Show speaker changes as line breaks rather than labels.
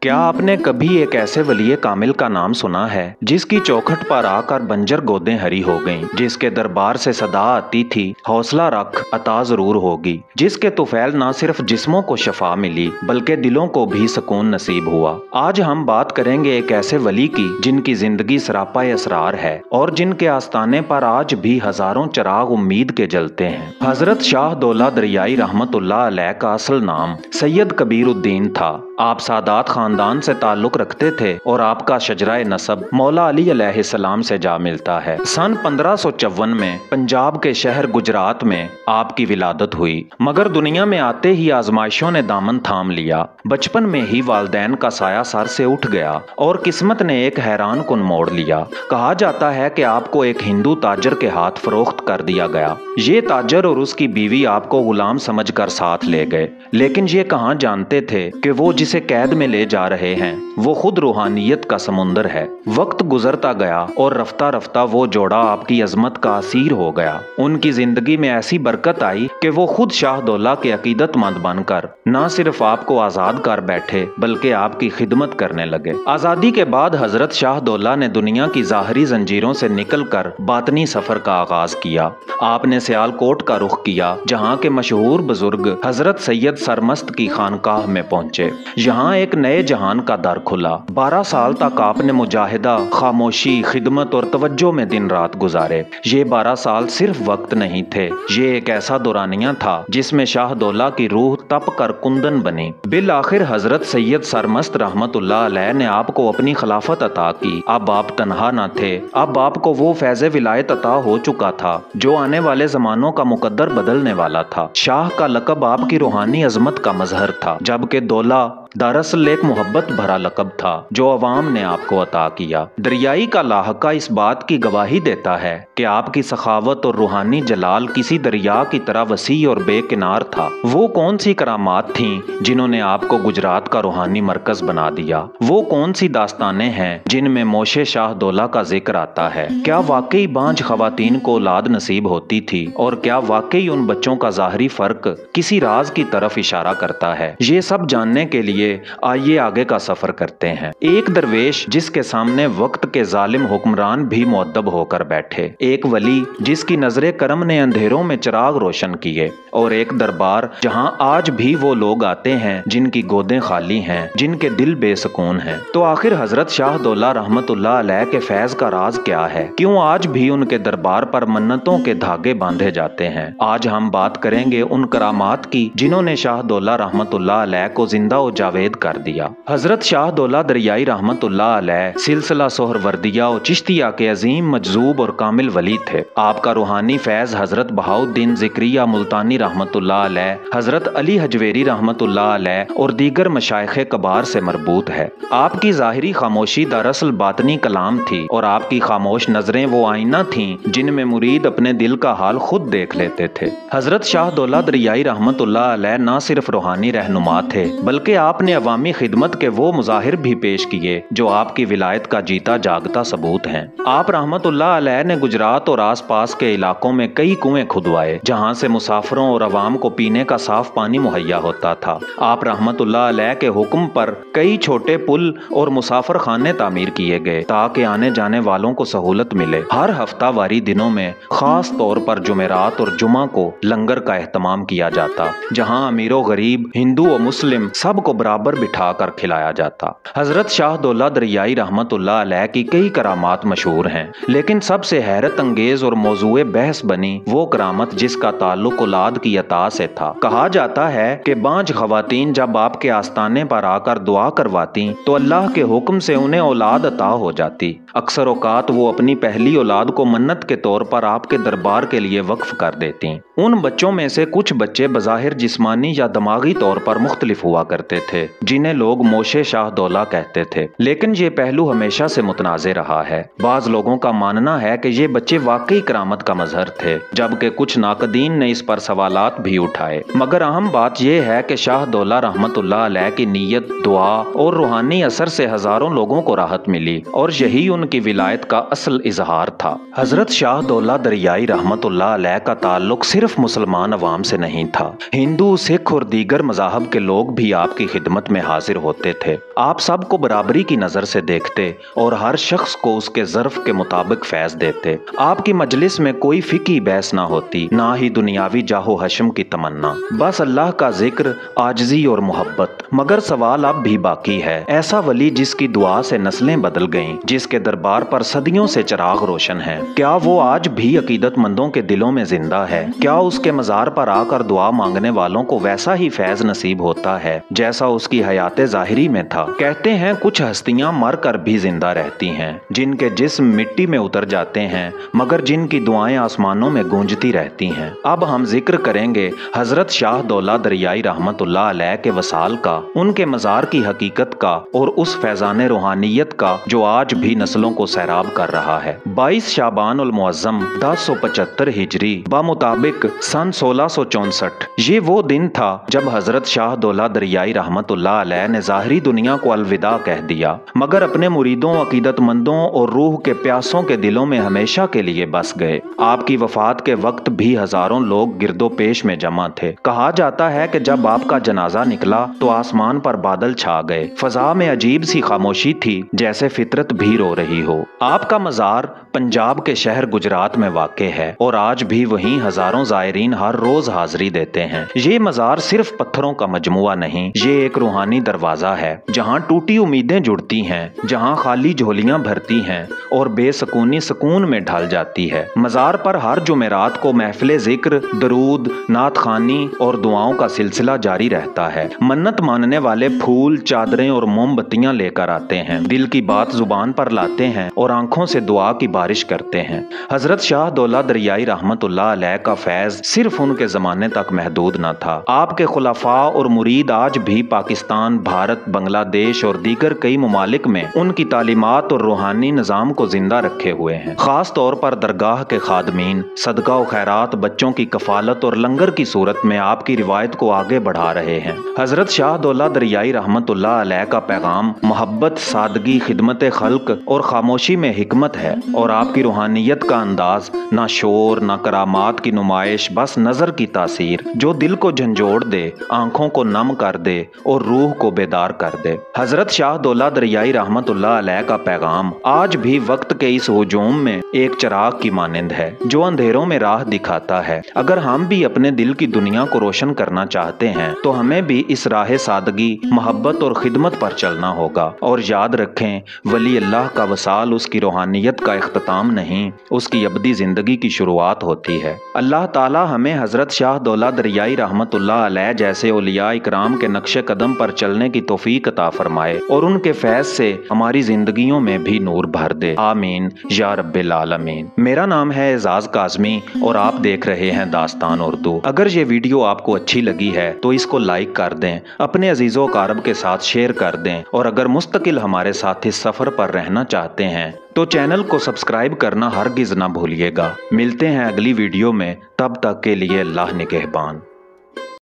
क्या आपने कभी एक ऐसे वलीए कामिल का नाम सुना है जिसकी चौखट पर आकर बंजर गोदें हरी हो गईं, जिसके दरबार से सदा आती थी हौसला रख अता जरूर होगी, जिसके तुफैल ना सिर्फ जिस्मों को शफा मिली बल्कि दिलों को भी सुकून नसीब हुआ। आज हम बात करेंगे एक ऐसे वली की जिनकी जिंदगी सरापा असरार है और जिनके आस्ताने पर आज भी हजारों चिराग उम्मीद के जलते हैं। हजरत शाह दौला दरियाई रहमतुल्लाह अलैह का असल नाम सैयद कबीरुद्दीन था। आप सादात खानदान से ताल्लुक रखते थे और आपका शजराए नसब मौला अली अलैहिस्सलाम से जा मिलता है। सन 1554 में पंजाब के शहर गुजरात में आपकी विलादत हुई, मगर दुनिया में आते ही आजमाइशों ने दामन थाम लिया। बचपन में ही वालदैन का साया सर से उठ गया और किस्मत ने एक हैरान कुन मोड़ लिया। कहा जाता है कि आपको एक हिंदू ताजर के हाथ फरोख्त कर दिया गया। ये ताजर और उसकी बीवी आपको गुलाम समझकर साथ ले गए, लेकिन ये कहाँ जानते थे कि वो जिसे कैद में ले जा रहे हैं वो खुद रूहानियत का समुंदर है। वक्त गुजरता गया और रफ्ता रफ्ता वो जोड़ा आपकी अजमत का असीर हो गया। उनकी जिंदगी में ऐसी बरकत आई कि वो खुद शाहदौला के अकीदतमंद बनकर न सिर्फ आपको आजाद कर बैठे बल्कि आपकी खिदमत करने लगे। आजादी के बाद हजरत शाहदौला ने दुनिया की जाहरी जंजीरों से निकलकर बातनी सफर का आगाज किया। आपने सियालकोट का रुख किया, जहाँ के मशहूर बुजुर्ग हजरत सैयद सरमस्त की खानकाह में पहुंचे। यहाँ एक नए जहान का दर खुला। 12 साल तक आपने मुजाहिदा, खामोशी, खिदमत और तवज्जो में दिन रात गुजारे। ये 12 साल सिर्फ वक्त नहीं थे, ये एक ऐसा दौरानिया था जिसमें शाहदौला की रूह तप कर कुंदन बनी। बिल आखिर हजरत सैयद सरमस्त रहमतुल्लाह अलैह ने आपको अपनी खिलाफत अता की। अब आप तन्हा न थे, अब आपको वो फैज़े विलायत अता हो चुका था जो आने वाले जमानों का मुकद्दर बदलने वाला था। शाह का लकब आपकी रूहानी अजमत का मजहर था, जबकि दौला दरअसल एक मोहब्बत भरा लकब था जो अवाम ने आपको अता किया। दरियाई का लाहका इस बात की गवाही देता है कि आपकी सखावत और रूहानी जलाल किसी दरिया की तरह वसी और बेकिनार था। वो कौन सी करामात थीं जिन्होंने आपको गुजरात का रूहानी मरकज बना दिया? वो कौन सी दास्तानें हैं जिनमें मोशे शाहदौला का जिक्र आता है? क्या वाकई बांझ खवातीन को औलाद नसीब होती थी और क्या वाकई उन बच्चों का ज़ाहरी फर्क किसी राज की तरफ इशारा करता है? ये सब जानने के लिए आइए आगे का सफर करते हैं। एक दरवेश जिसके सामने वक्त के जालिम हुक्मरान भी मुअद्दब होकर बैठे, एक वली जिसकी नजरे करम ने अंधेरों में चिराग रोशन किए, और एक दरबार जहां आज भी वो लोग आते हैं जिनकी गोदें खाली हैं, जिनके दिल बेसुकून हैं। तो आखिर हजरत शाहदौला रहमतुल्लाह अलैह के फैज का राज क्या है? क्यों आज भी उनके दरबार पर मन्नतों के धागे बांधे जाते हैं? आज हम बात करेंगे उन करामात की जिन्होंने शाहदौला रहमतुल्लाह अलैह को जिंदा और जावेद कर दिया। हजरत शाहदौला दरियाई रहमतुल्लाह अलैह सिलसिला सोहरवर्दिया और चिश्तिया के अजीम मजजूब और कामिल वली थे। आपका रूहानी फैज हजरत बहाउद्दीन जिक्रिया मुल्तानी रहमतुल्लाह अलैह, हजरत अली हजवेरी रहमतुल्लाह अलैह और दीगर मशाइखे कबार से मरबूत है। आपकी जाहिरी खामोशी दरअसल बातनी कलाम थी और आपकी खामोश नजरें वो आईना थीं जिनमें मुरीद अपने दिल का हाल खुद देख लेते थे। हजरत शाहदौला दरियाई रहमतुल्लाह अलैह न सिर्फ रूहानी रहनुमा थे बल्कि आपने अवामी खिदमत के वो मुजाहिर भी पेश किए जो आपकी विलायत का जीता जागता सबूत हैं। आप रहमतुल्लाह अलैह ने गुजरात और आसपास के इलाकों में कई कुएं खुदवाए जहां से मुसाफिरों और अवाम को पीने का साफ पानी मुहैया होता था। आप रहमतुल्लाह अलैह के हुक्म पर कई छोटे पुल और मुसाफिर खाने तामीर किए गए ताकि आने जाने वालों को सहूलत मिले। हर हफ्तावारी दिनों में खास तौर पर जुमेरात और जुमा को लंगर का एहतमाम किया जाता, जहाँ अमीरों गरीब, हिंदू और मुस्लिम सबको बराबर बिठा कर खिलाया जाता। हजरत शाहदौला दरियाई रहमतुल्लाह अलैह की कई करामात मशहूर हैं, लेकिन सबसे हैरत अंगेज और मौजूए बहस बनी वो करामत जिसका ताल्लुक औलाद की अता से था। कहा जाता है कि बांझ खवातीन जब आपके आस्ताने पर आकर दुआ करवाती तो अल्लाह के हुक्म से उन्हें औलाद अता हो जाती। अक्सर औकात वो अपनी पहली औलाद को मन्नत के तौर पर आपके दरबार के लिए वक्फ कर देती। उन बच्चों में से कुछ बच्चे बज़ाहिर जिस्मानी या दिमागी तौर पर मुख्तलिफ हुआ करते थे, जिन्हें लोग मोशे शाहदौला कहते थे, लेकिन ये पहलू हमेशा से मुतनाज़े रहा है। बाज लोगों का मानना है कि ये बच्चे वाकई करामत का मजहर थे, जबकि कुछ नाकदीन ने इस पर सवालात भी उठाए। मगर अहम बात यह है कि शाहदौला रहमतुल्लाह अलैह की नीयत, दुआ और रूहानी असर से हजारों लोगों को राहत मिली और यही उनकी विलायत का असल इजहार था। हजरत शाहदौला दरियाई रहमतुल्लाह अलैह का ताल्लुक सिर्फ सिर्फ मुसलमान अवाम से नहीं था। हिंदू, सिख और दीगर मज़ाहब के लोग भी आपकी खिदमत में हाजिर होते थे। आप सबको बराबरी की नज़र से देखते और हर शख्स को उसके ज़र्फ के मुताबिक फैज़ देते। आपकी मजलिस में कोई फिकी बहस ना होती, ना ही दुनियावी जाहो हशम की तमन्ना, बस अल्लाह का जिक्र, आजिज़ी और मोहब्बत। मगर सवाल अब भी बाकी है, ऐसा वली जिसकी दुआ से नस्लें बदल गईं, जिसके दरबार पर सदियों से चिराग रोशन है, क्या वो आज भी अकीदतमंदों के दिलों में जिंदा है? क्या उसके मज़ार पर आकर दुआ मांगने वालों को वैसा ही फैज नसीब होता है जैसा उसकी हयात ज़ाहिरी में था? कहते हैं कुछ हस्तियां मर कर भी जिंदा रहती हैं, जिनके जिस्म मिट्टी में उतर जाते हैं मगर जिनकी दुआएं आसमानों में गूंजती रहती हैं। अब हम जिक्र करेंगे हजरत शाह दौला दरियाई रहमतुल्लाह अलैह के वसाल का, उनके मज़ार की हकीकत का और उस फैज़ान रूहानियत का जो आज भी नस्लों को सैराब कर रहा है। 22 शाबान उल मुअज़्ज़म 1075 हिजरी मुताबिक सन 1664 ये वो दिन था जब हजरत शाह दौला दरियाई रहमतुल्लाह अलैह ने ज़ाहिरी दुनिया को अलविदा कह दिया, मगर अपने मुरीदों, अकीदतमंदों और रूह के प्यासों के दिलों में हमेशा के लिए बस गए। आपकी वफात के वक्त भी हजारों लोग गिरदो पेश में जमा थे। कहा जाता है कि जब आपका जनाजा निकला तो आसमान पर बादल छा गए, फजा में अजीब सी खामोशी थी, जैसे फितरत भी रो रही हो। आपका मज़ार पंजाब के शहर गुजरात में वाक़े है और आज भी वहीं हजारों ज़ायरीन हर रोज हाजिरी देते हैं। ये मज़ार सिर्फ पत्थरों का मजमुआ नहीं, ये एक रूहानी दरवाजा है जहाँ टूटी उम्मीदें जुड़ती हैं, जहाँ खाली झोलियाँ भरती हैं और बेसकूनी सुकून में ढल जाती है। मज़ार पर हर जुमेरात को महफिल जिक्र, दरूद, नात खानी और दुआओं का सिलसिला जारी रहता है। मन्नत मानने वाले फूल, चादरें और मोमबत्तियां लेकर आते हैं, दिल की बात जुबान पर लाते हैं और आंखों से दुआ की बारिश करते हैं। हजरत शाह दौला दरियाई रहमतुल्लाह अलैह का फैज सिर्फ उनके जमाने तक महदूद न था। आपके खुलाफा और मुरीद आज भी पाकिस्तान, भारत, बांग्लादेश और दीगर कई ममालिक में उनकी तालीमात और रूहानी निज़ाम को जिंदा रखे हुए हैं। खास तौर पर दरगाह के खादमीन सदका और खैरात, बच्चों की कफालत और लंगर की सूरत में आपकी रिवायत को आगे बढ़ा रहे हैं। हजरत शाह दौला दरियाई रहमतुल्लाह अलैह का पैगाम मोहब्बत, सादगी, खिदमत खल्क और खामोशी में हिकमत है और आपकी रूहानियत का अंदाज ना शोर, ना करामात की नुमाइश, बस नजर की तासीर जो दिल को झंझोड़ दे, आंखों को नम कर दे और रूह को बेदार कर दे। हजरत शाह दौला दरियाई रहमतुल्लाह अलैह का पैगाम आज भी वक्त के इस हुजूम में एक चिराग की मानिंद है जो अंधेरों में राह दिखाता है। अगर हम भी अपने दिल की दुनिया को रोशन करना चाहते हैं तो हमें भी इस राह सादगी, मोहब्बत और खिदमत पर चलना होगा। और याद रखें, वली अल्लाह का वसाल उसकी रूहानियत का इख्तिताम नहीं, उसकी अबदी जिंदगी की शुरुआत होती है। अल्लाह ताला हमें हजरत शाह दौला दरियाई रहमतुल्लाह अलैह जैसे औलिया इकराम के नक्शे कदम पर चलने की तौफीक अता फरमाए और उनके फैज से हमारी जिंदगियों में भी नूर भर दे। आमीन या रब्बिल आलमीन। मेरा नाम है एजाज काज़मी और आप देख रहे हैं दास्तान उर्दू। अगर ये वीडियो आपको अच्छी लगी है तो इसको लाइक कर दें, अपने अजीज़ों कारब के साथ शेयर कर दें और अगर मुस्तकिल हमारे साथ इस सफ़र पर रहना चाहते हैं तो चैनल को सब्सक्राइब करना हरगिज़ ना भूलिएगा। मिलते हैं अगली वीडियो में, तब तक के लिए अल्लाह निगहबान।